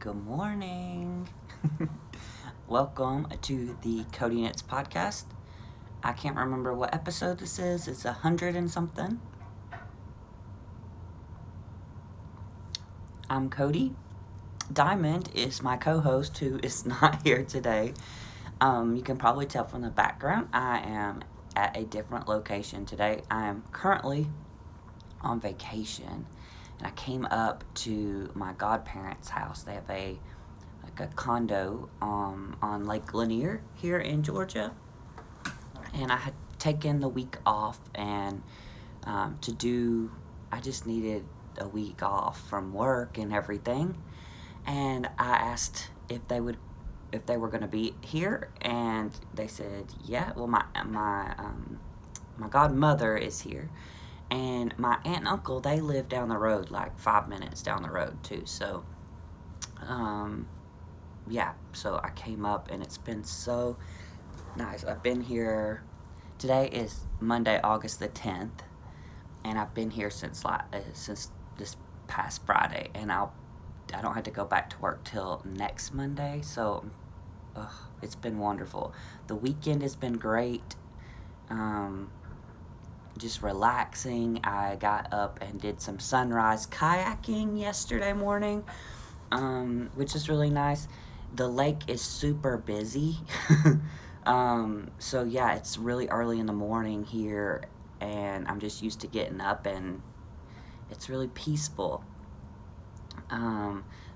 Good morning. Welcome to the CodiKnits podcast. I can't remember what episode this is. It's 100 and something. I'm Cody. Diamond is my co-host who is not here today. You can probably tell from the background I am at a different location today. I am currently on vacation and I came up to my godparents' house. They have a condo on Lake Lanier here in Georgia, and I had taken the week off and I just needed a week off from work and everything, and I asked if they were going to be here, and they said yeah. Well, my godmother is here, and my aunt and uncle, they live down the road, like 5 minutes down the road too. So yeah, so I came up and it's been so nice. I've been here, today is Monday, August the 10th, and I've been here since this past Friday, and I don't have to go back to work till next Monday, so it's been wonderful. The weekend has been great, just relaxing. I got up and did some sunrise kayaking yesterday morning, which is really nice. The lake is super busy. So yeah, it's really early in the morning here, and I'm just used to getting up, and it's really peaceful.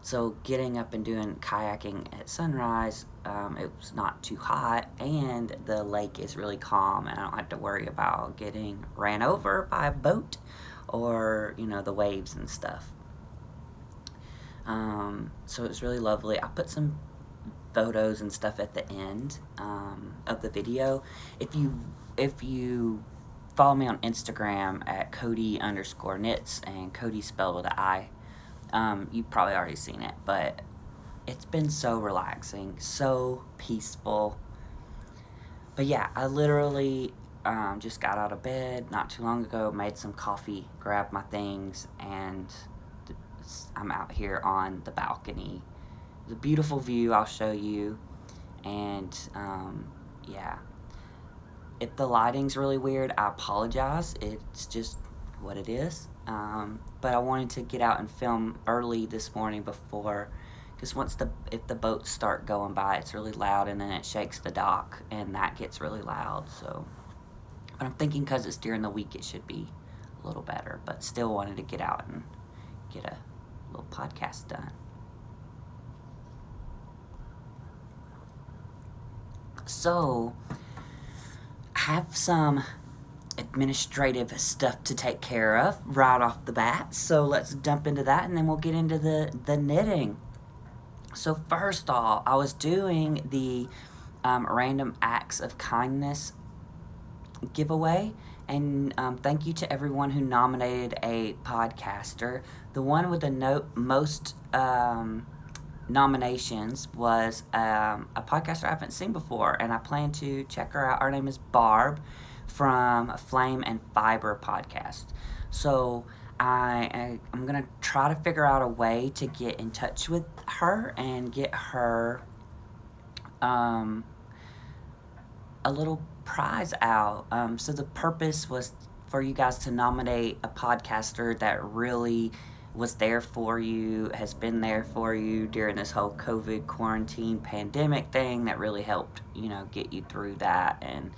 So getting up and doing kayaking at sunrise, it was not too hot, and the lake is really calm, and I don't have to worry about getting ran over by a boat or, the waves and stuff. So it's really lovely. I'll put some photos and stuff at the end of the video. If you follow me on Instagram at Cody_knits, and Cody spelled with an I, you've probably already seen it, but it's been so relaxing, so peaceful. But yeah, I literally just got out of bed not too long ago, made some coffee, grabbed my things, and I'm out here on the balcony. It's a beautiful view, I'll show you. And yeah, if the lighting's really weird, I apologize. It's just what it is. But I wanted to get out and film early this morning before, because if the boats start going by, it's really loud, and then it shakes the dock, and that gets really loud. So, but I'm thinking because it's during the week, it should be a little better. But still wanted to get out and get a little podcast done. So, I have some administrative stuff to take care of right off the bat. So let's dump into that, and then we'll get into the knitting. So first off, I was doing the random acts of kindness giveaway, and thank you to everyone who nominated a podcaster. The one with the most nominations was a podcaster I haven't seen before, and I plan to check her out. Her name is Barb from Flame and Fiber podcast. So I'm going to try to figure out a way to get in touch with her and get her a little prize out. So the purpose was for you guys to nominate a podcaster that really was there for you, has been there for you during this whole COVID quarantine pandemic thing, that really helped, get you through that and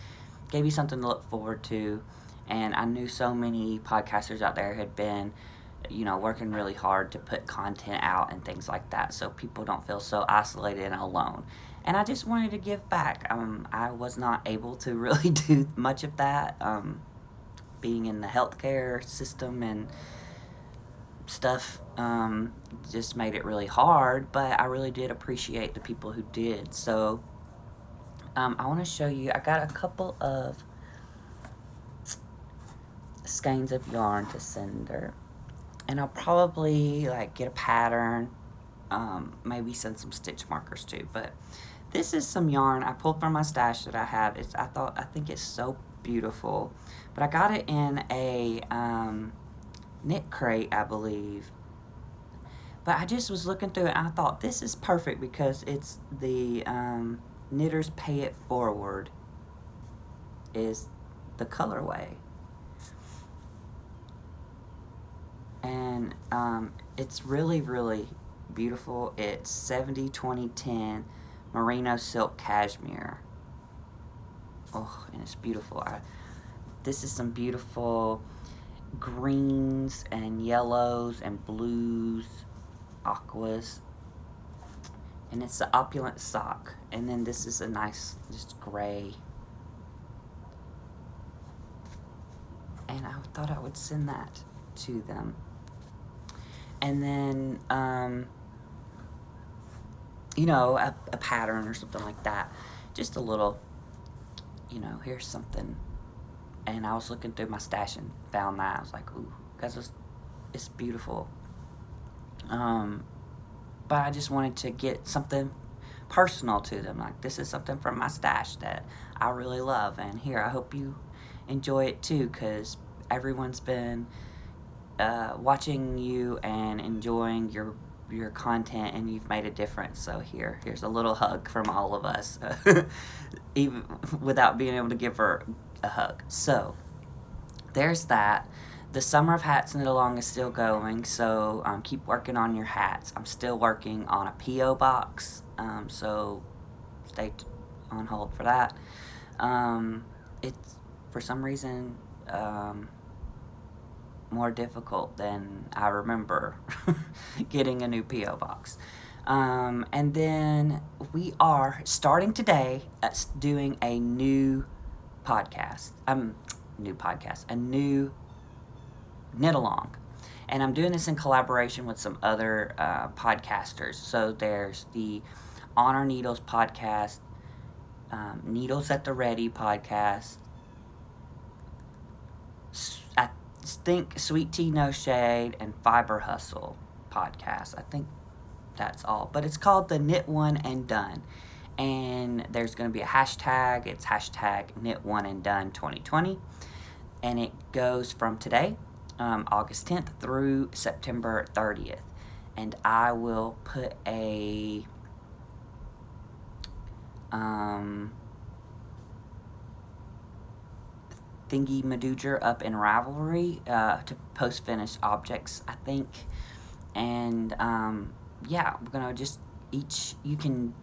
gave you something to look forward to. And I knew so many podcasters out there had been, working really hard to put content out and things like that, so people don't feel so isolated and alone. And I just wanted to give back. I was not able to really do much of that, being in the healthcare system and stuff just made it really hard, but I really did appreciate the people who did. So I want to show you, I got a couple of skeins of yarn to send her, and I'll probably get a pattern, maybe send some stitch markers too. But this is some yarn I pulled from my stash that I have. I think it's so beautiful, but I got it in a knit crate, I believe. But I just was looking through it and I thought this is perfect because it's the Knitters Pay It Forward is the colorway. And it's really, really beautiful. It's 70-20-10 merino silk cashmere. Oh, and it's beautiful. This is some beautiful greens and yellows and blues, aquas. And it's the opulent sock. And then this is a nice, just gray. And I thought I would send that to them. And then, a pattern or something like that. Just a little, here's something. And I was looking through my stash and found that. I was like, ooh, because it's beautiful. But I just wanted to get something personal to them. Like, this is something from my stash that I really love. And here, I hope you enjoy it too, because everyone's been watching you and enjoying your content, and you've made a difference. So here's a little hug from all of us, even without being able to give her a hug. So there's that. The Summer of Hats Knit Along is still going, so keep working on your hats. I'm still working on a P.O. box, so stay on hold for that. It's, for some reason, more difficult than I remember getting a new P.O. box. And then we are starting today doing a new podcast. A new knit along. And I'm doing this in collaboration with some other podcasters. So there's the On Our Needles podcast, Needles at the Ready podcast, I think Sweet Tea No Shade, and Fiber Hustle podcast. I think that's all. But it's called the Knit One and Done. And there's going to be a hashtag. It's hashtag Knit One and Done 2020. And it goes from today, August 10th through September 30th. And I will put a thingy Madooger up in Ravelry to post finished objects, I think. And we're gonna just you can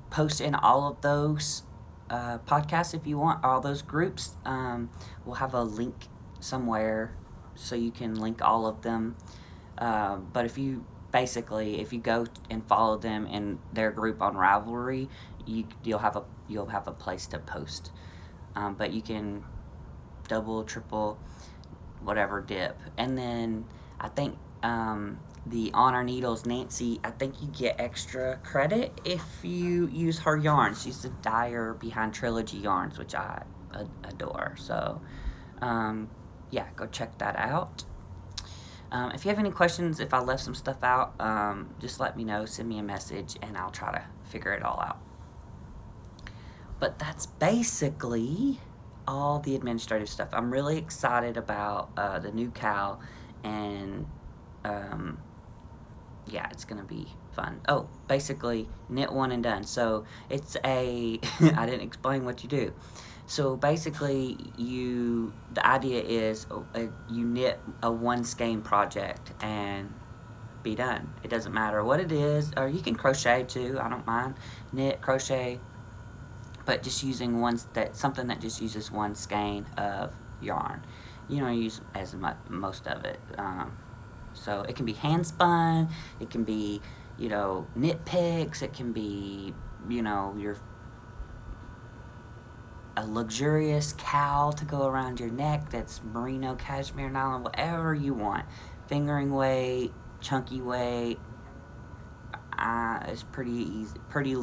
post in all of those podcasts if you want, all those groups. We'll have a link somewhere so you can link all of them. But if you go and follow them in their group on Ravelry, you'll have a place to post. But you can double, triple, whatever dip. And then I think the On Our Needles Nancy, I think you get extra credit if you use her yarns. She's the dyer behind Trilogy Yarns, which I adore. So go check that out. If you have any questions, if I left some stuff out, just let me know, send me a message, and I'll try to figure it all out. But that's basically all the administrative stuff. I'm really excited about the new cow, and it's gonna be fun. Oh, basically, Knit One and Done. So it's I didn't explain what you do. So basically, the idea is you knit a one skein project and be done. It doesn't matter what it is, or you can crochet too. I don't mind. Knit, crochet, but just using something that just uses one skein of yarn. Use as most of it. So it can be hand spun. It can be knit picks. It can be a luxurious cowl to go around your neck that's merino, cashmere, nylon, whatever you want. Fingering weight, chunky weight. It's pretty easy, pretty,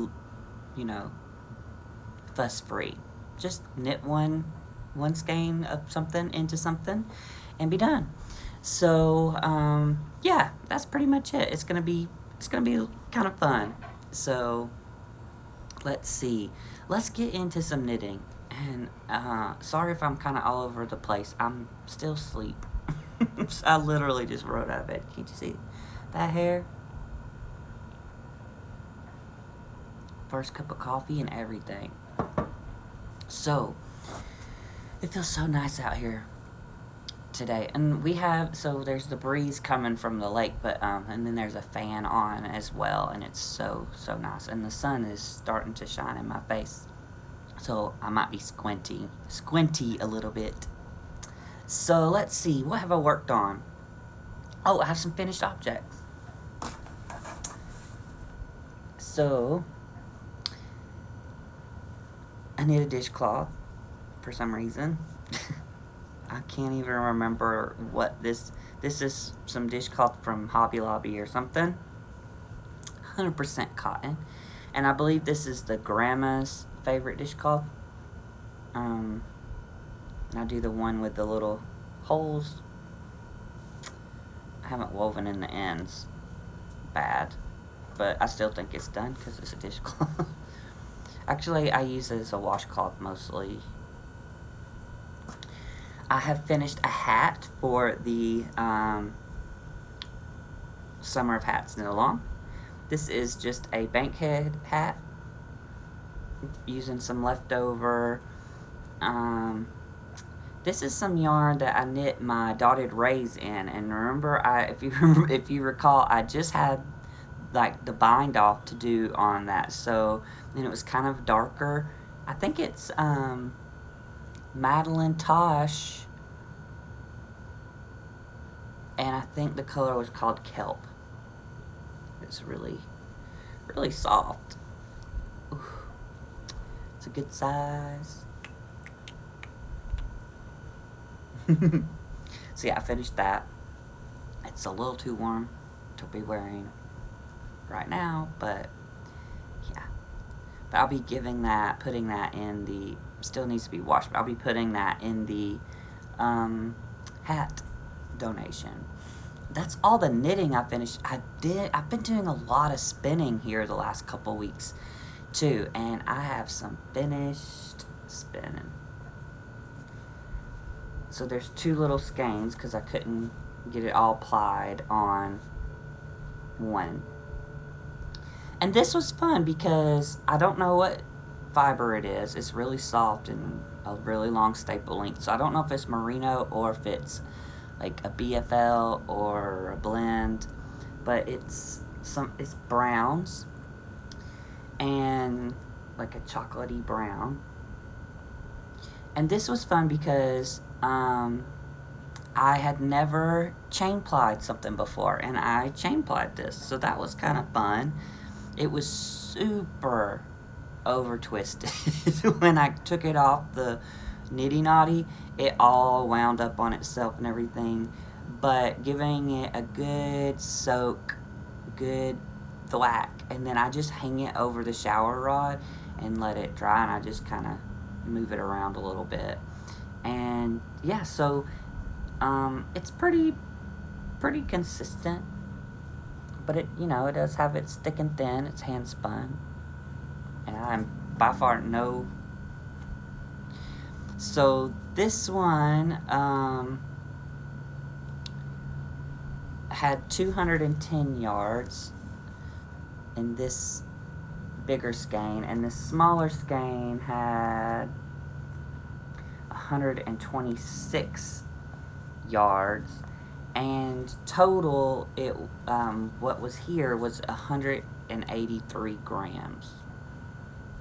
fuss free. Just knit one skein of something into something and be done. So that's pretty much it. It's gonna be kind of fun. So let's see. Let's get into some knitting. And sorry if I'm kind of all over the place. I'm still asleep. I literally just rode out of bed. Can't you see that hair? first cup of coffee and everything. So, it feels so nice out here today. And there's the breeze coming from the lake, but, and then there's a fan on as well, and it's so nice. And the sun is starting to shine in my face. So, I might be squinty a little bit. So, let's see, what have I worked on? Oh, I have some finished objects. So, I need a dishcloth for some reason. I can't even remember what this is. Some dishcloth from Hobby Lobby or something. 100% cotton. And I believe this is the grandma's favorite dishcloth. And I do the one with the little holes. I haven't woven in the ends. Bad. But I still think it's done because it's a dishcloth. Actually, I use it as a washcloth mostly. I have finished a hat for the Summer of Hats Knit Along. This is just a bankhead hat using some leftover. This is some yarn that I knit my dotted rays in, and remember, if you recall, I just had like the bind off to do on that, so and it was kind of darker. I think it's Madeline Tosh, and I think the color was called Kelp. It's really soft. Ooh. It's a good size. So yeah, I finished that. It's a little too warm to be wearing right now, but yeah. But I'll be putting that in the, still needs to be washed, but I'll be putting that in the hat donation. That's all the knitting I finished. I've been doing a lot of spinning here the last couple weeks too, and I have some finished spinning. So there's 2 little skeins because I couldn't get it all plied on one. And this was fun because I don't know what fiber it is. It's really soft and a really long staple length. So I don't know if it's merino or if it's like a BFL or a blend. But it's browns and like a chocolatey brown. And this was fun because I had never chain plied something before, and I chain plied this, so that was kind of fun. It was super over twisted. When I took it off the nitty knotty, it all wound up on itself and everything, but giving it a good soak, good thwack, and then I just hang it over the shower rod and let it dry, and I just kind of move it around a little bit. And yeah, so it's pretty consistent, but it does have its thick and thin. It's hand spun, and I'm by far no. So this one had 210 yards in this bigger skein, and this smaller skein had 126 yards, and total it what was here was 183 grams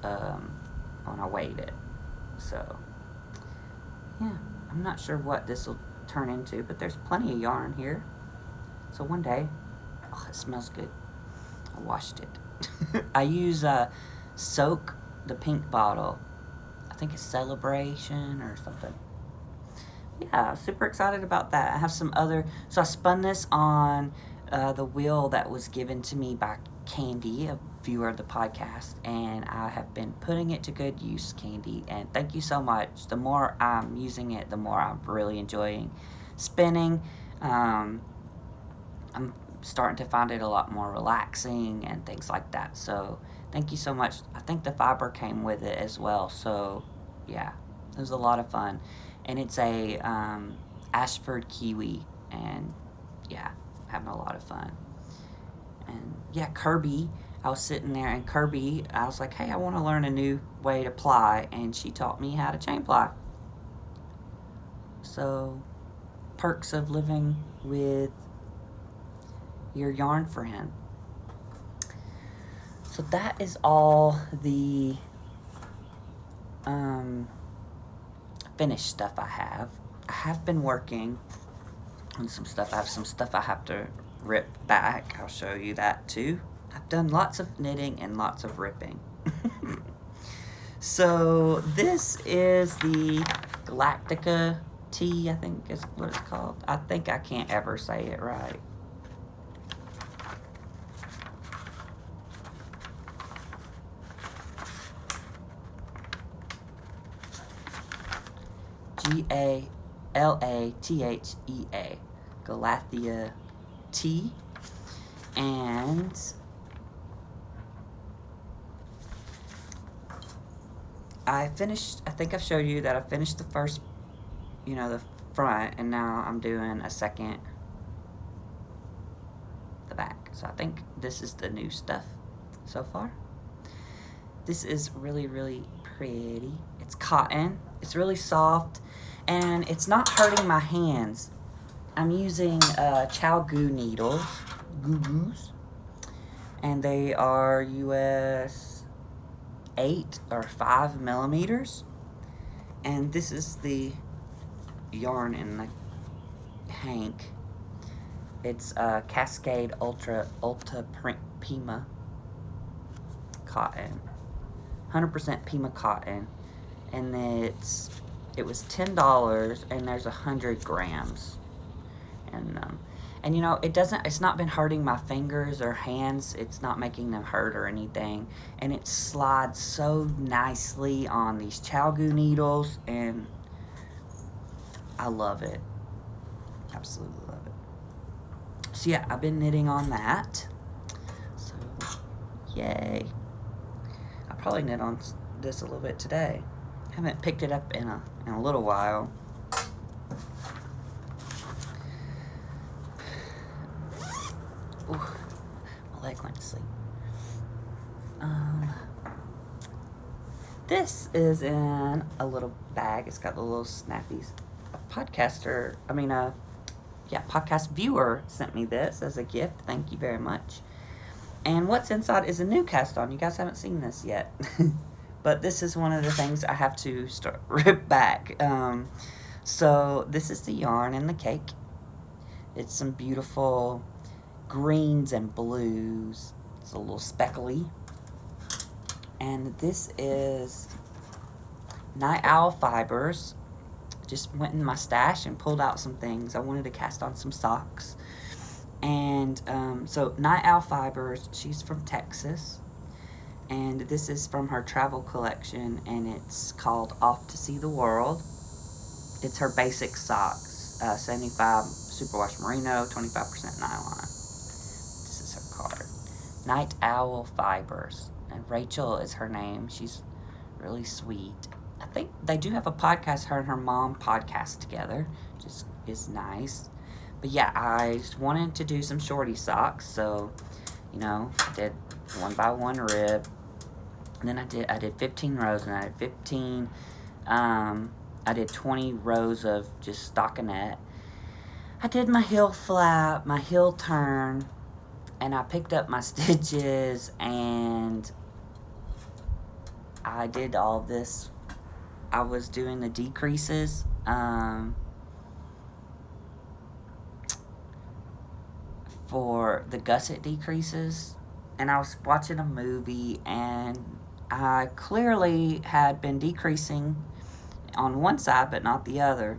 when I weighed it. So yeah, I'm not sure what this will turn into, but there's plenty of yarn here. So one day, oh, it smells good. I washed it. I use Soak, the pink bottle. I think it's Celebration or something. Yeah, super excited about that. I have some other, so I spun this on the wheel that was given to me by Candy, a viewer of the podcast, and I have been putting it to good use, Candy, and thank you so much. The more I'm using it, the more I'm really enjoying spinning. I'm starting to find it a lot more relaxing and things like that, so thank you so much. I think the fiber came with it as well, so yeah, it was a lot of fun. And it's a Ashford kiwi, and yeah, having a lot of fun. And yeah, Kirby, I was sitting there, and Kirby, I was like, hey, I want to learn a new way to ply, and she taught me how to chain ply. So, perks of living with your yarn friend. So that is all the finished stuff I have. I have been working on some stuff. I have some stuff I have to rip back. I'll show you that too. I've done lots of knitting and lots of ripping. So this is the Galactica tee, I think is what it's called. I think I can't ever say it right. Galathea, Galathea tee, and I finished. I think I've showed you that I finished the first, the front, and now I'm doing a second, the back. So I think this is the new stuff so far. This is really, really pretty. It's cotton. It's really soft, and it's not hurting my hands. I'm using Chow Goo needles, Goo-Goos, and they are US 8 or 5 millimeters. And this is the yarn in the hank. It's Cascade Ultra Print Pima cotton, 100% Pima cotton, and it was $10, and there's 100 grams in them. And it's not been hurting my fingers or hands. It's not making them hurt or anything. And it slides so nicely on these Chow Goo needles, and I love it. Absolutely love it. So yeah, I've been knitting on that. So, yay. I'll probably knit on this a little bit today. Haven't picked it up in a little while. Ooh, my leg went to sleep. This is in a little bag. It's got the little snappies. A podcast viewer sent me this as a gift. Thank you very much. And what's inside is a new cast on. You guys haven't seen this yet. But this is one of the things I have to rip back. So this is the yarn in the cake. It's some beautiful greens and blues. It's a little speckly. And this is Night Owl fibers. Just went in my stash and pulled out some things. I wanted to cast on some socks. And so Night Owl fibers, she's from Texas. And this is from her travel collection, and it's called Off to See the World. It's her basic socks, 75 superwash merino, 25% nylon. This is her card. Night Owl Fibers, and Rachel is her name. She's really sweet. I think they do have a podcast, her and her mom podcast together, which is nice. But yeah, I just wanted to do some shorty socks, so, did 1 by 1 rib. And then I did 15 rows, and I did 15, I did 20 rows of just stockinette. I did my heel flap, my heel turn, and I picked up my stitches, and I did all this. I was doing the decreases, for the gusset decreases, and I was watching a movie, and I clearly had been decreasing on one side but not the other,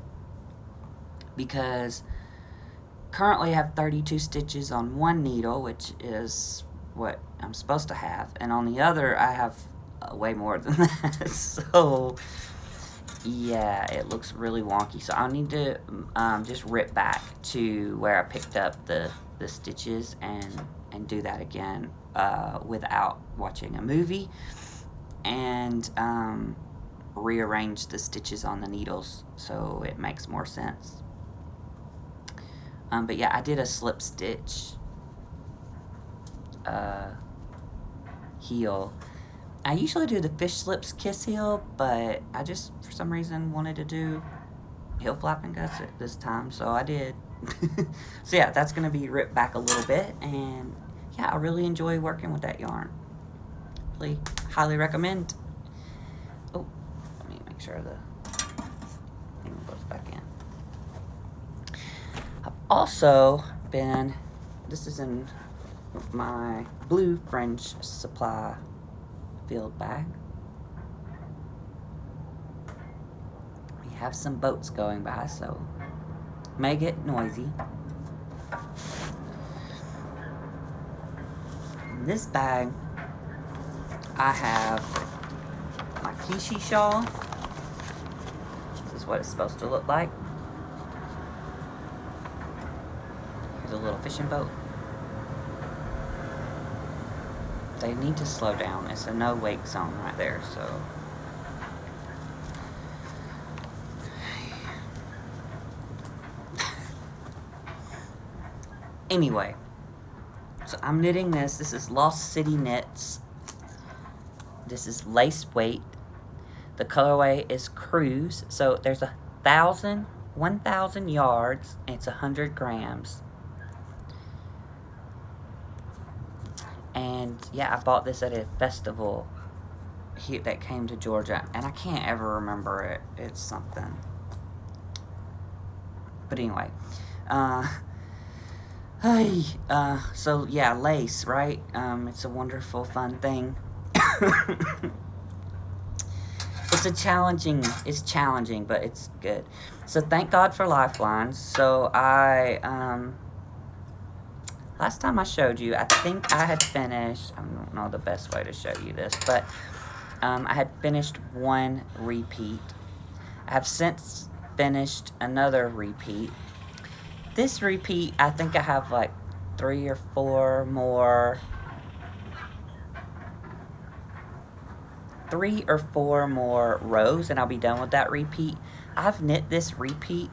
because currently I have 32 stitches on one needle, which is what I'm supposed to have, and on the other I have way more than that. So yeah, it looks really wonky. So I need to just rip back to where I picked up the stitches and do that again without watching a movie, and rearrange the stitches on the needles so it makes more sense. But yeah, I did a slip stitch heel. I usually do the fish slips kiss heel, but I just, for some reason, wanted to do heel flapping gusset this time, so I did. So yeah, that's going to be ripped back a little bit, and yeah, I really enjoy working with that yarn. Really highly recommend. Oh, let me make sure the thing goes back in. I've also been, this is in my blue French Supply field bag. We have some boats going by, so may get noisy. In this bag, I have my Kishi shawl. This is what it's supposed to look like. Here's a little fishing boat. They need to slow down. It's a no wake zone right there, so. Anyway, so I'm knitting this. This is Lost City Knits. This is lace weight. The colorway is Cruise. So there's 1,000 yards, and it's 100 grams. And yeah, I bought this at a festival here that came to Georgia, and I can't ever remember it. It's something. But anyway, so yeah, lace, right? It's a wonderful, fun thing. It's challenging, but it's good. So thank God for lifelines. So last time I showed you, I think I had finished, I don't know the best way to show you this, but I had finished one repeat. I have since finished another repeat. This repeat, I think I have like 3 or 4 more rows, and I'll be done with that repeat. I've knit this repeat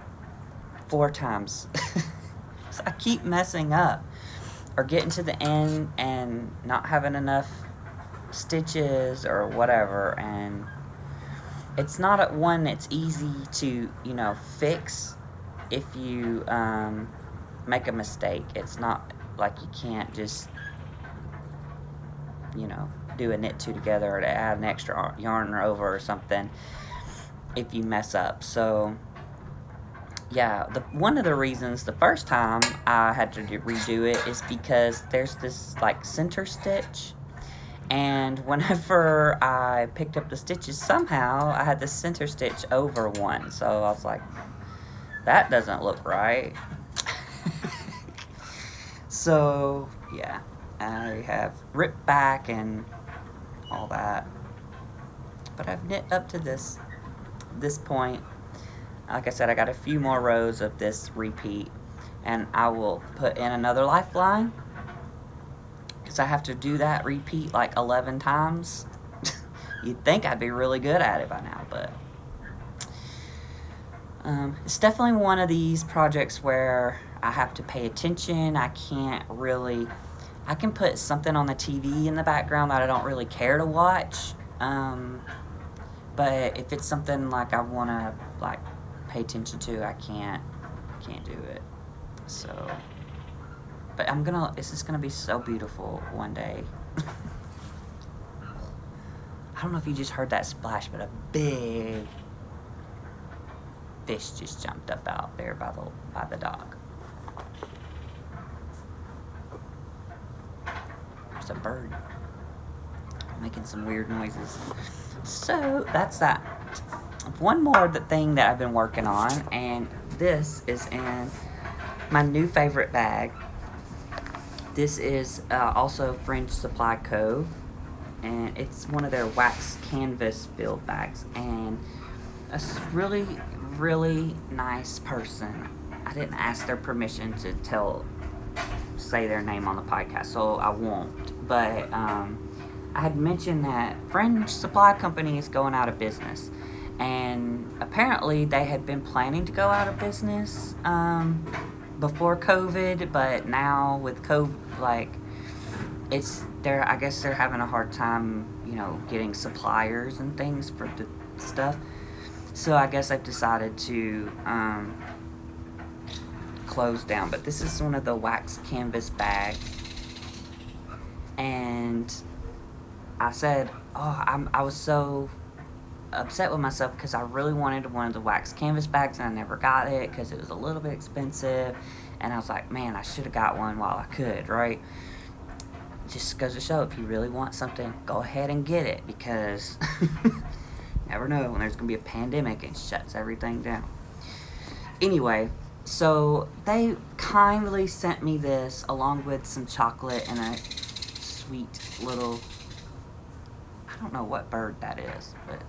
4 times. So I keep messing up or getting to the end and not having enough stitches or whatever, and it's not one that's easy to, fix if you make a mistake. It's not like you can't just, do a knit 2 together or to add an extra yarn over or something if you mess up. So yeah, one of the reasons the first time I had to redo it is because there's this like center stitch, and whenever I picked up the stitches, somehow I had the center stitch over one, so I was like, that doesn't look right. So yeah, I have ripped back and all that, but I've knit up to this point. Like I said, I got a few more rows of this repeat, and I will put in another lifeline because I have to do that repeat like 11 times. You'd think I'd be really good at it by now, but it's definitely one of these projects where I have to pay attention. I can put something on the TV in the background that I don't really care to watch, but if it's something like I want to like pay attention to, I can't do it. So, but this is gonna be so beautiful one day. I don't know if you just heard that splash, but a big fish just jumped up out there by the dock. There's a bird making some weird noises. So that's that. One more thing that I've been working on, and this is in my new favorite bag. This is also French Supply Cove, and it's one of their wax canvas filled bags, and a really, really nice person. I didn't ask their permission to say their name on the podcast, so I won't, but I had mentioned that French Supply Company is going out of business. And apparently they had been planning to go out of business before COVID, but now with COVID, like I guess they're having a hard time, getting suppliers and things for the stuff. So I guess I've decided to close down. But this is one of the wax canvas bags, and I said, I was so upset with myself because I really wanted one of the wax canvas bags and I never got it because it was a little bit expensive, and I was like, man, I should have got one while I could, right? Just goes to show, if you really want something, go ahead and get it, because never know when there's gonna be a pandemic and shuts everything down. Anyway, so they kindly sent me this along with some chocolate and a sweet little, I don't know what bird that is, but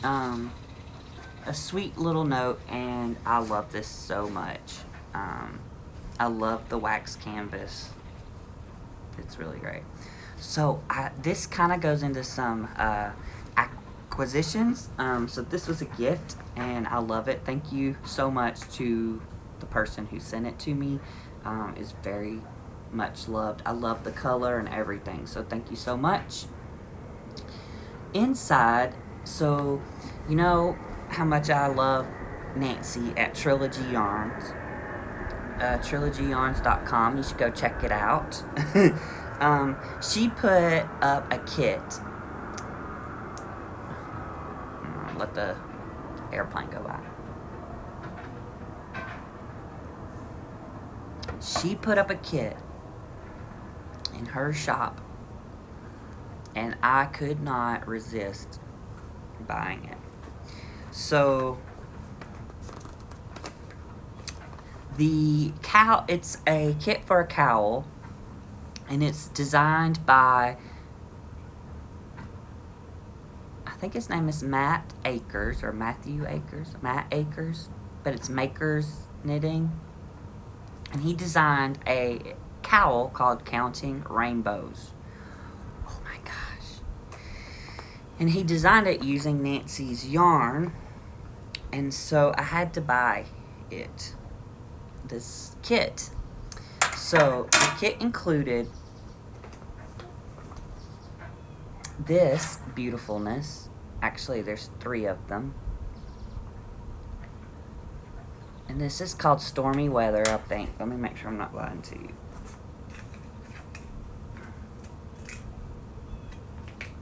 a sweet little note, and I love this so much. I love the wax canvas. It's really great. So this kind of goes into some acquisitions. So this was a gift, and I love it. Thank you so much to the person who sent it to me. It's very much loved. I love the color and everything. So thank you so much. Inside, so you know how much I love Nancy at Trilogy Yarns. TrilogyYarns.com. You should go check it out. She put up a kit. Let the airplane go by. She put up a kit in her shop, and I could not resist buying it. So it's a kit for a cowl, and it's designed by, I think his name is Matt Akers, or Matthew Akers, Matt Akers, but it's Makers Knitting, and he designed a cowl called Counting Rainbows. Oh my gosh. And he designed it using Nancy's yarn, and so I had to buy this kit. So the kit included this beautifulness. Actually, there's 3 of them. And this is called Stormy Weather, I think. Let me make sure I'm not lying to you.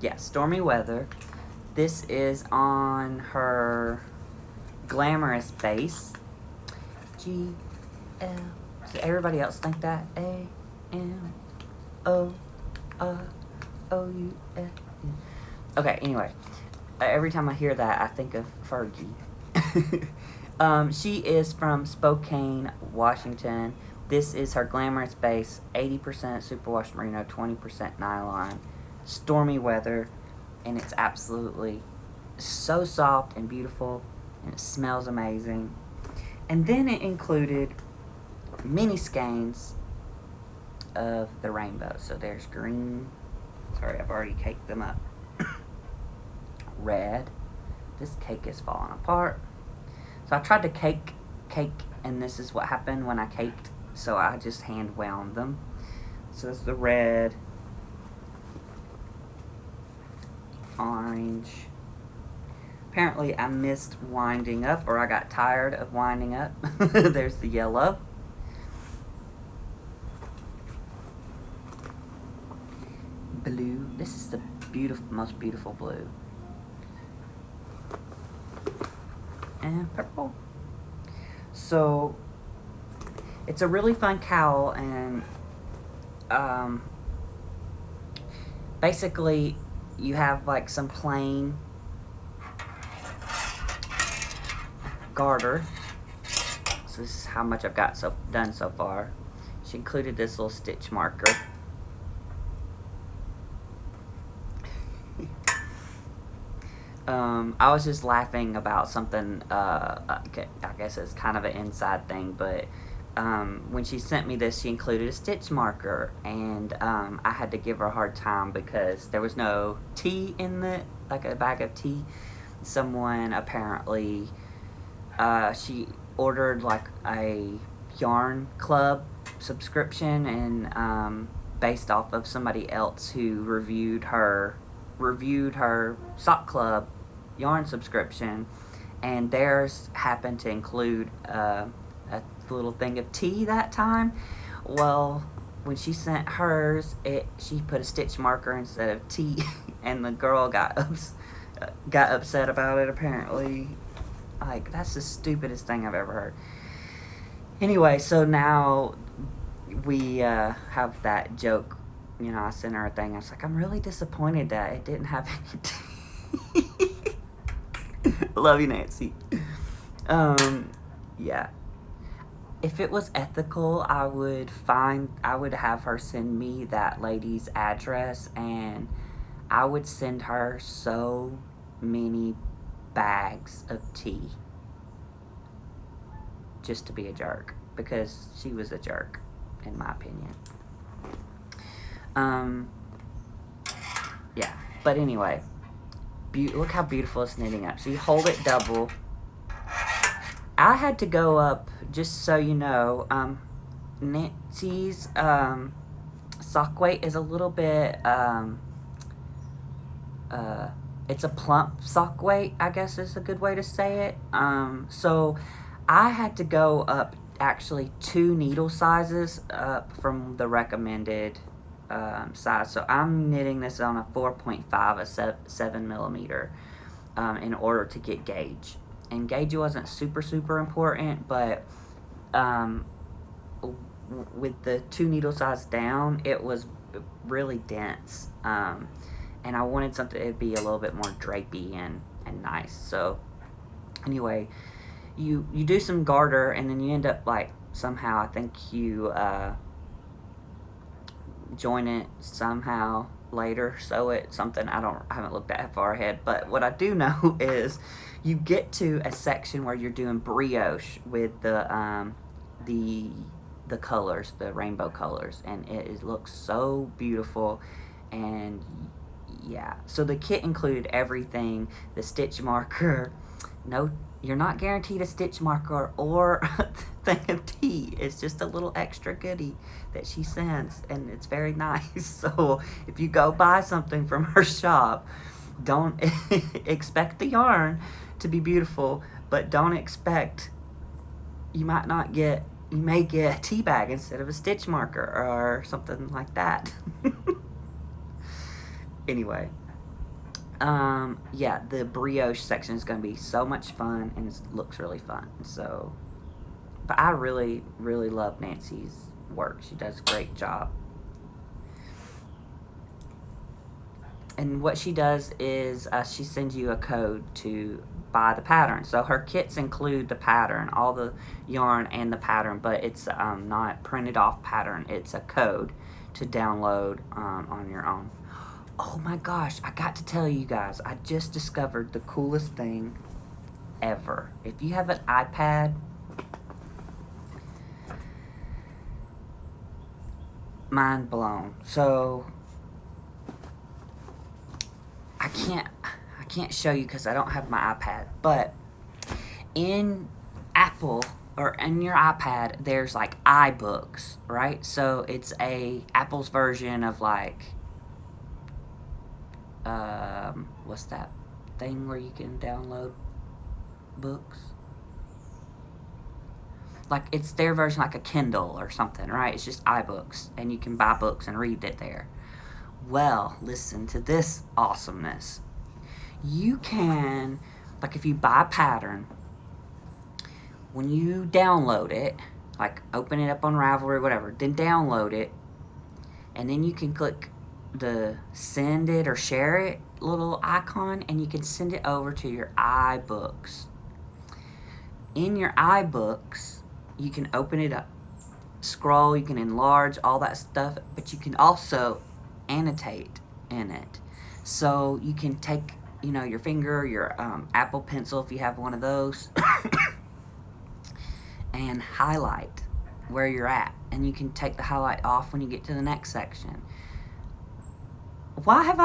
Yeah, Stormy Weather. This is on her Glamorous base. G L. Does everybody else think that? A M O R O U S. Okay, anyway. Every time I hear that, I think of Fergie. She is from Spokane, Washington. This is her Glamorous base. 80% superwash merino, 20% nylon. Stormy Weather. And it's absolutely so soft and beautiful. And it smells amazing. And then it included mini skeins of the rainbow. So there's green. Sorry, I've already caked them up. Red. This cake is falling apart. So I tried to cake, and this is what happened when I caked. So I just hand wound them. So it's the red, orange. Apparently I missed winding up, or I got tired of winding up. There's the yellow. Blue. This is the most beautiful blue. And purple. So it's a really fun cowl, and basically you have like some plain garter. So this is how much I've got done so far. She included this little stitch marker. I was just laughing about something, I guess it's kind of an inside thing, but when she sent me this, she included a stitch marker, and I had to give her a hard time because there was no tea in it, like a bag of tea. Someone apparently, she ordered like a yarn club subscription, and based off of somebody else who reviewed her sock club yarn subscription, and theirs happened to include a little thing of tea that time. Well, when she sent hers, she put a stitch marker instead of tea, and the girl got upset about it. Apparently, like, that's the stupidest thing I've ever heard. Anyway, so now we have that joke. You know, I sent her a thing. I was like, I'm really disappointed that it didn't have any tea. Love you, Nancy. Yeah. If it was ethical, I would have her send me that lady's address, and I would send her so many bags of tea just to be a jerk, because she was a jerk, in my opinion. Yeah, but anyway, look how beautiful it's knitting up. So you hold it double. I had to go up, just so you know, Nancy's sock weight is a little bit, it's a plump sock weight, I guess is a good way to say it. So I had to go up actually 2 needle sizes up from the recommended size. So I'm knitting this on a 4.5, a 7 millimeter, in order to get gauge. And gauge wasn't super important, but with the 2 needle size down, it was really dense. And I wanted something to be a little bit more drapey and nice. So anyway, you do some garter, and then you end up, like, somehow, I think you join it somehow later, sew it, something. I haven't looked that far ahead, but what I do know is you get to a section where you're doing brioche with the colors, the rainbow colors, and it looks so beautiful. And yeah, so the kit included everything: the stitch marker. No, you're not guaranteed a stitch marker or a thing of tea. It's just a little extra goodie that she sends, and it's very nice. So if you go buy something from her shop, don't expect the yarn to be beautiful, but don't expect, you may get a tea bag instead of a stitch marker or something like that. Anyway, yeah, the brioche section is going to be so much fun, and it looks really fun. So, but I really love Nancy's work. She does a great job. And what she does is she sends you a code to buy the pattern. So her kits include the pattern, all the yarn and the pattern, but it's not printed off pattern. It's a code to download on your own. Oh my gosh, I got to tell you guys, I just discovered the coolest thing ever. If you have an iPad, mind blown. So I can't show you because I don't have my iPad, but in Apple, or in your iPad, there's like Ibooks, right? So it's Apple's version of, like, what's that thing where you can download books? Like, it's their version, like a Kindle or something, right? It's just iBooks, and you can buy books and read it there. Well, listen to this awesomeness. You can, like, if you buy a pattern, when you download it, like, open it up on Ravelry or whatever, then download it, and then you can click the send it or share it little icon, and you can send it over to your iBooks. In your iBooks, you can open it up, scroll, you can enlarge, all that stuff, but you can also annotate in it. So you can take, your finger, your Apple Pencil, if you have one of those, and highlight where you're at. And you can take the highlight off when you get to the next section. Where have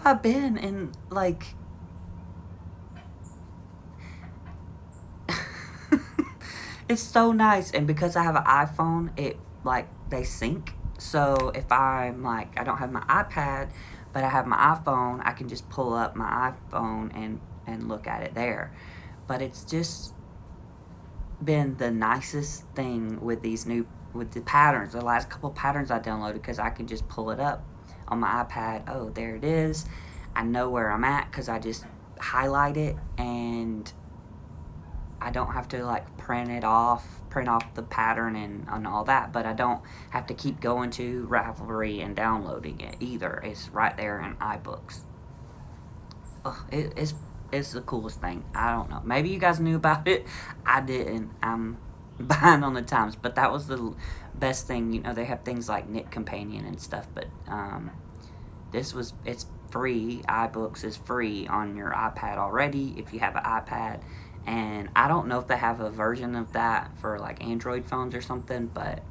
I been in, like... It's so nice, and because I have an iPhone, it, like, they sync, So if I'm like, I don't have my iPad, but I have my iPhone, I can just pull up my iPhone and look at it there. But it's just been the nicest thing with with the patterns, the last couple patterns I downloaded, because I can just pull it up on my iPad. Oh, there it is. I know where I'm at because I just highlight it, and I don't have to like print off the pattern and all that, but I don't have to keep going to Ravelry and downloading it either. It's right there in iBooks. Oh, it's the coolest thing. I don't know. Maybe you guys knew about it. I didn't. I'm behind on the times, but that was the best thing. You know, they have things like Knit Companion and stuff, but it's free. iBooks is free on your iPad already if you have an iPad. And I don't know if they have a version of that for like Android phones or something, but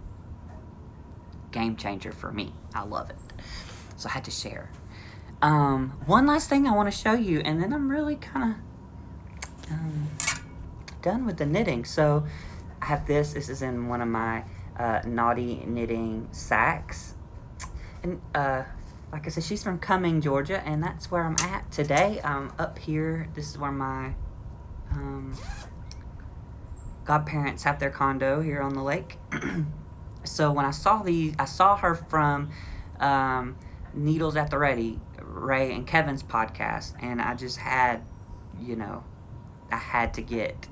game changer for me. I love it. So I had to share. One last thing I want to show you, and then I'm really kind of done with the knitting. So I have this. This is in one of my naughty knitting sacks. And like I said, she's from Cumming, Georgia, and that's where I'm at today. Up here, this is where my godparents have their condo here on the lake. So when I saw her from Needles at the Ready, Ray and Kevin's podcast, and I just had, I had to get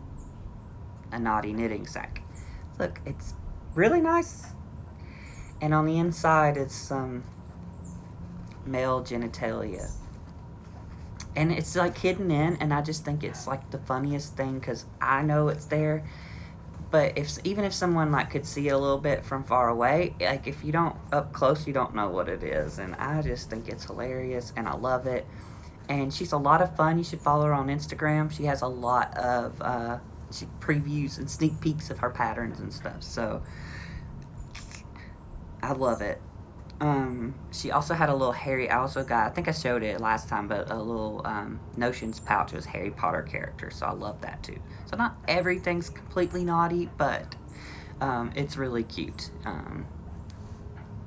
a naughty knitting sack. Look, it's really nice, and on the inside it's some male genitalia, and it's like hidden in, and I just think it's like the funniest thing because I know it's there, but even if someone like could see it a little bit from far away, like if you don't up close, you don't know what it is, and I just think it's hilarious, and I love it. And she's a lot of fun. You should follow her on Instagram. She has a lot of she previews and sneak peeks of her patterns and stuff, so I love it. She also had a little Harry. I think I showed it last time, but a little Notions pouch was Harry Potter character, so I love that too. So not everything's completely naughty, but it's really cute.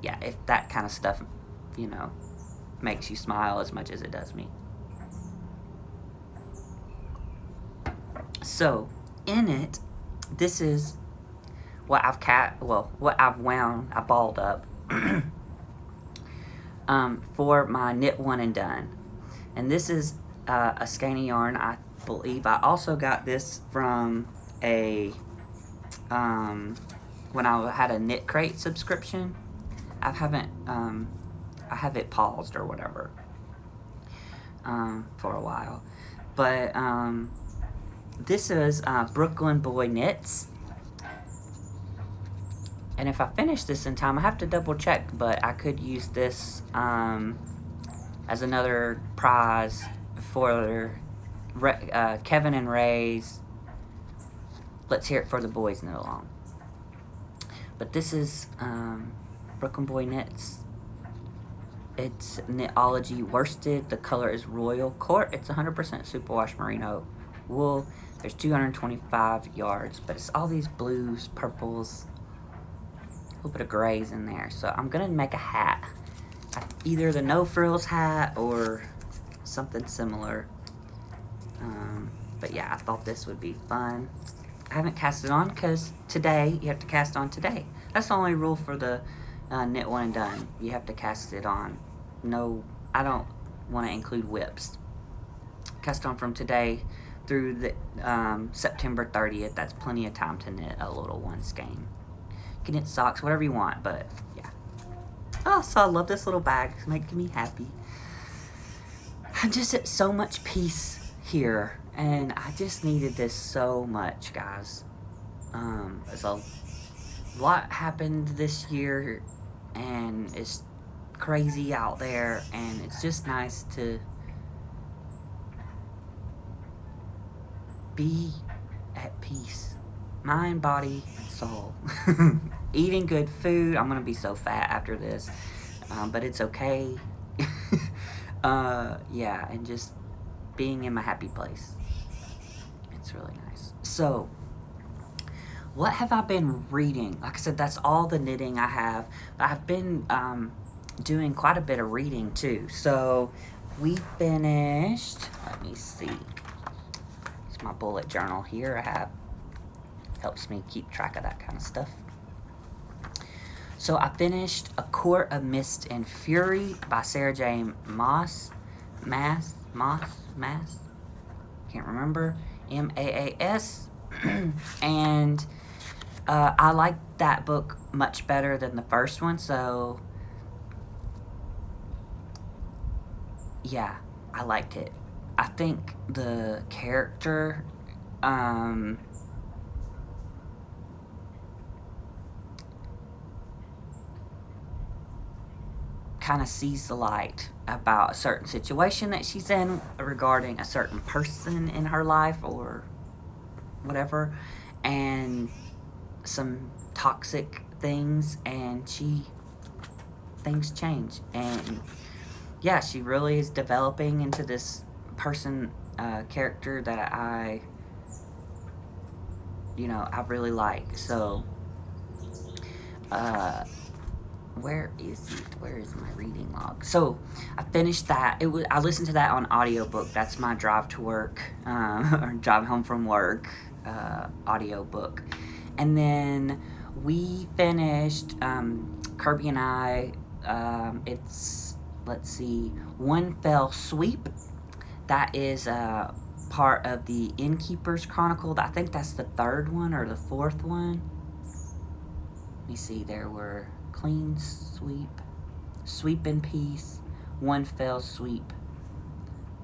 Yeah, if that kind of stuff, makes you smile as much as it does me. So in it, this is what I've wound. I balled up. For my knit one and done, and this is a skein yarn. I believe I also got this from a when I had a Knit Crate subscription. I have it paused or whatever for a while, but this is Brooklyn Boy Knits. And if I finish this in time, I have to double check, but I could use this as another prize for Kevin and Ray's Let's Hear It for the Boys Knit Along. But this is Brooklyn Boy Knits. It's Knitology worsted. The color is Royal Court. It's 100% superwash merino wool. There's 225 yards, but it's all these blues, purples, a little bit of grays in there. So I'm gonna make a hat, either the no frills hat or something similar. But yeah, I thought this would be fun. I haven't cast it on because today you have to cast on today. That's the only rule for the knit one and done. You have to cast it on. No, I don't want to include whips. Cast on from today through the September 30th. That's plenty of time to knit a little one skein. You can knit socks, whatever you want, but yeah. Oh, so I love this little bag. It's making me happy. I'm just at so much peace here, and I just needed this so much, guys. There's a lot happened this year, and it's crazy out there, and it's just nice to be at peace. Mind, body, and soul. Eating good food. I'm gonna be so fat after this, but it's okay. Yeah, and just being in my happy place. It's really nice. So, what have I been reading? Like I said, that's all the knitting I have. But I've been doing quite a bit of reading too. So we finished, let me see. It's my bullet journal here. I have, helps me keep track of that kind of stuff. So I finished A Court of Mist and Fury by Sarah J. Maas. Can't remember. Maas. And I liked that book much better than the first one, so yeah, I liked it. I think the character kind of sees the light about a certain situation that she's in regarding a certain person in her life or whatever, and some toxic things, and things change, and yeah, she really is developing into this person, character that I really like. So where is my reading log? So I finished that. I listened to that on audiobook. That's my drive to work or drive home from work audiobook. And then we finished, Kirby and I, it's, let's see, One Fell Sweep. That is part of the Innkeeper's Chronicle. I think that's the third one or the fourth one. Let me see, there were Clean Sweep, Sweep in Peace, One Fell Sweep.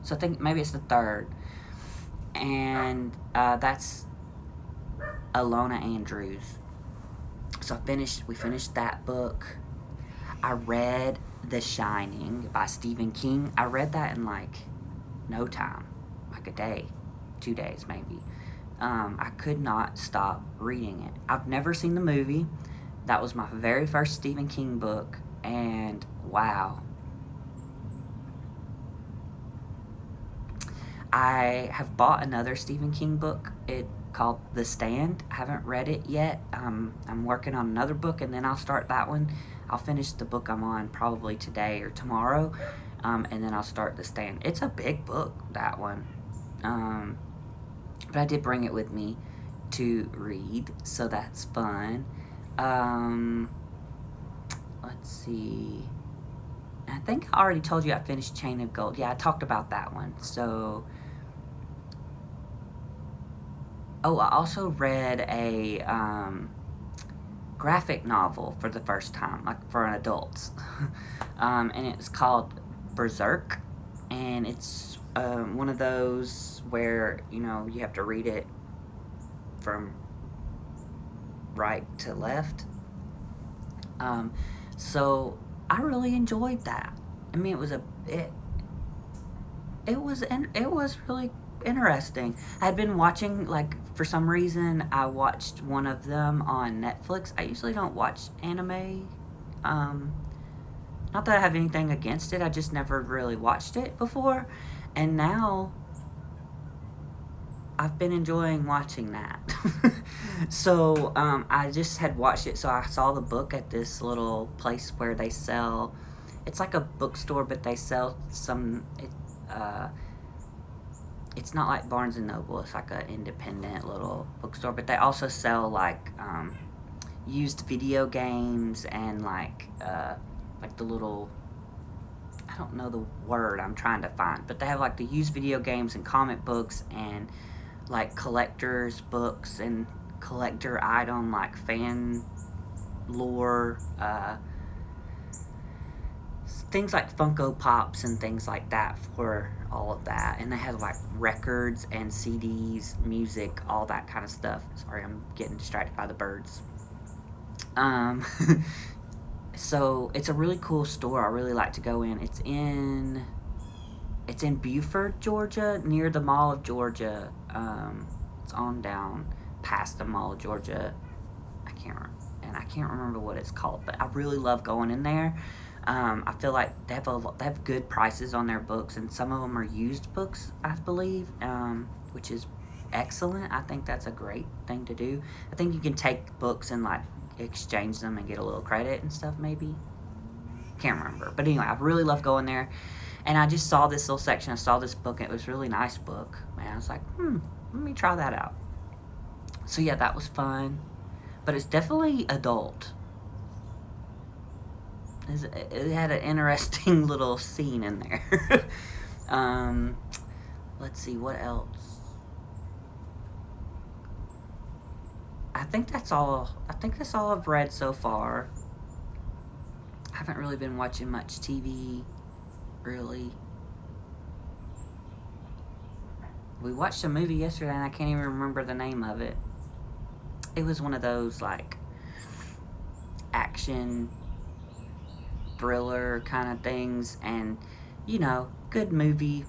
So I think maybe it's the third. And that's Alona Andrews. So we finished that book. I read The Shining by Stephen King. I read that in like no time, like a day, 2 days maybe. I could not stop reading it. I've never seen the movie. That was my very first Stephen King book, and wow. I have bought another Stephen King book. It called The Stand. I haven't read it yet. I'm working on another book, and then I'll start that one. I'll finish the book I'm on probably today or tomorrow, and then I'll start The Stand. It's a big book, that one. But I did bring it with me to read, so that's fun. Let's see. I think I already told you I finished Chain of Gold. Yeah, I talked about that one. So, I also read a graphic novel for the first time, like for adults. And it's called Berserk. And it's one of those where, you have to read it from right to left. So I really enjoyed that. I mean, it was really interesting. I had been watching, like, for some reason I watched one of them on Netflix. I usually don't watch anime. Not that I have anything against it, I just never really watched it before, and now I've been enjoying watching that. So, I just had watched it, so I saw the book at this little place where they sell, it's like a bookstore, but they sell it's not like Barnes & Noble, it's like an independent little bookstore, but they also sell, like, used video games and, like the little, I don't know the word I'm trying to find, but they have, like, the used video games and comic books and, like, collector's books and collector item, like, fan lore, things like Funko Pops and things like that for all of that. And they have, like, records and CDs, music, all that kind of stuff. Sorry, I'm getting distracted by the birds. So it's a really cool store. I really like to go in. It's in Buford, Georgia, near the Mall of Georgia. It's on down past the Mall of Georgia. I can't remember what it's called, but I really love going in there. I feel like they have good prices on their books, and some of them are used books, I believe, which is excellent. I think that's a great thing to do. I think you can take books and like exchange them and get a little credit and stuff, maybe. Can't remember. But anyway, I really love going there. And I just saw this little section. I saw this book. And it was a really nice book. And I was like, let me try that out. So yeah, that was fun. But it's definitely adult. It had an interesting little scene in there. Let's see, what else? I think that's all I've read so far. I haven't really been watching much TV, really. We watched a movie yesterday and I can't even remember the name of it. It was one of those, like, action thriller kind of things, and, you know, good movie.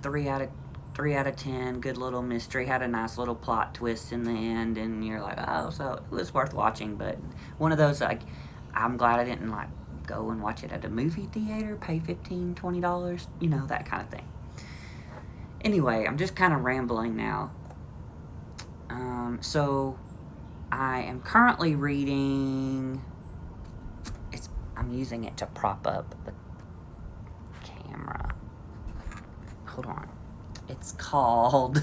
3 out of 10, good little mystery, had a nice little plot twist in the end, and you're like, oh, so it was worth watching. But one of those, like, I'm glad I didn't, like, go and watch it at a movie theater, pay $15, $20, you know, that kind of thing. Anyway, I'm just kind of rambling now. So I am currently reading, I'm using it to prop up the camera. Hold on. It's called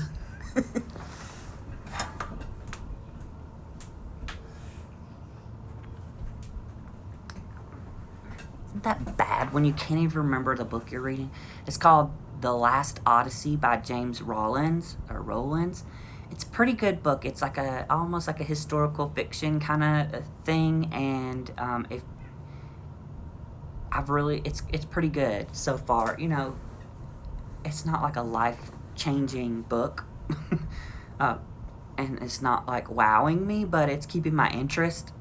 Isn't that bad when you can't even remember the book you're reading? It's called The Last Odyssey by James Rollins. It's a pretty good book. It's like almost like a historical fiction kind of thing, and it's pretty good so far. You know, it's not like a life-changing book, and it's not like wowing me, but it's keeping my interest.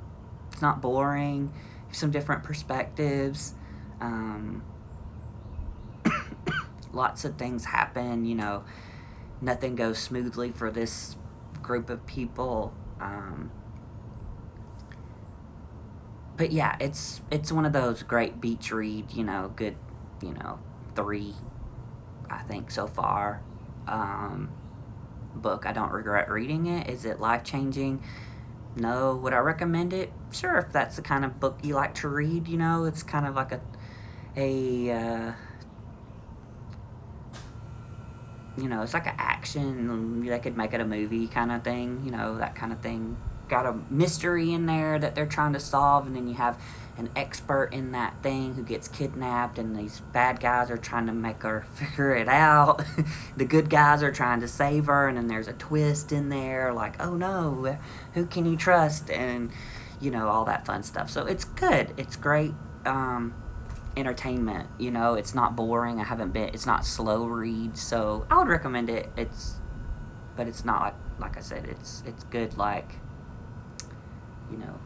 It's not boring. Some different perspectives. Lots of things happen, you know. Nothing goes smoothly for this group of people. But yeah, it's one of those great beach read, you know, good, you know, 3, I think, so far. Book. I don't regret reading it. Is it life-changing? No. Would I recommend it? Sure, if that's the kind of book you like to read, you know. It's kind of like you know, it's like an action, they could make it a movie kind of thing, you know, that kind of thing. Got a mystery in there that they're trying to solve, and then you have an expert in that thing who gets kidnapped, and these bad guys are trying to make her figure it out. The good guys are trying to save her, and then there's a twist in there, like, oh no, who can you trust? And, you know, all that fun stuff. So it's good. It's great entertainment, you know. It's not boring. It's not slow read, so I would recommend it. But it's not like I said, it's good, like, you know,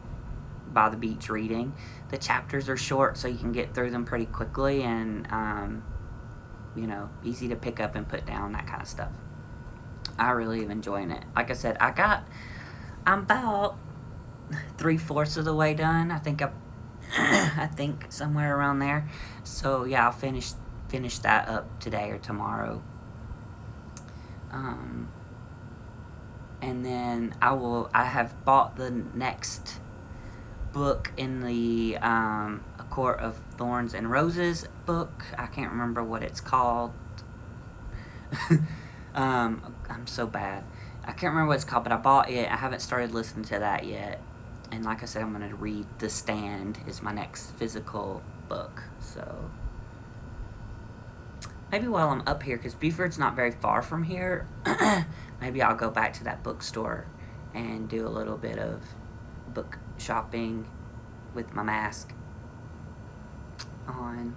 by the beach reading. The chapters are short, so you can get through them pretty quickly, and you know, easy to pick up and put down, that kind of stuff. I really am enjoying it. Like I said, I'm about 3/4 of the way done. I think somewhere around there. So yeah, I'll finish that up today or tomorrow. And then I have bought the next book in the A Court of Thorns and Roses book. I can't remember what it's called. I'm so bad. I can't remember what it's called, but I bought it. I haven't started listening to that yet. And like I said, I'm going to read The Stand is my next physical book. So maybe while I'm up here, because Buford's not very far from here, maybe I'll go back to that bookstore and do a little bit of book shopping with my mask on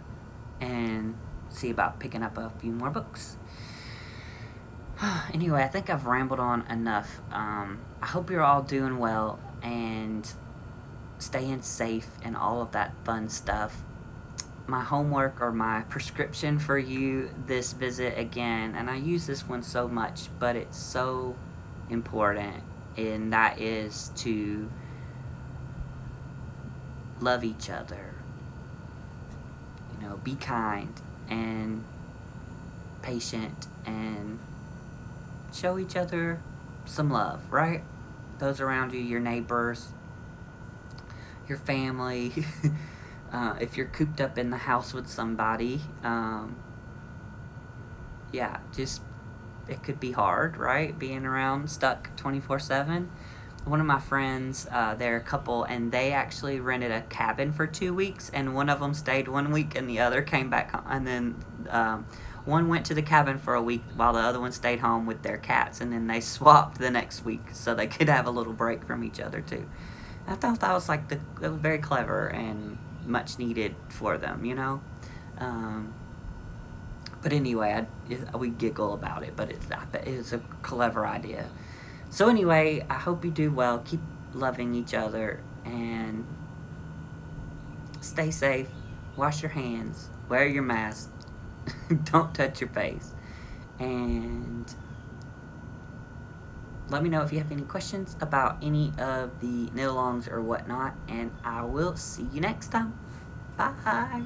and see about picking up a few more books. Anyway, I think I've rambled on enough. I hope you're all doing well and staying safe and all of that fun stuff. My homework or my prescription for you this visit again, and I use this one so much, but it's so important, and that is to love each other. You know, be kind and patient and show each other some love, right? Those around you, your neighbors, your family. If you're cooped up in the house with somebody, yeah, just it could be hard, right? Being around stuck 24/7. One of my friends, they're a couple, and they actually rented a cabin for 2 weeks, and one of them stayed 1 week, and the other came back home, and then one went to the cabin for a week while the other one stayed home with their cats, and then they swapped the next week so they could have a little break from each other too. I thought that was like it was very clever and much needed for them, you know. Um, but anyway, we giggle about it, but I bet it's a clever idea. So anyway, I hope you do well. Keep loving each other and stay safe. Wash your hands. Wear your mask. Don't touch your face. And let me know if you have any questions about any of the knit-alongs or whatnot. And I will see you next time. Bye.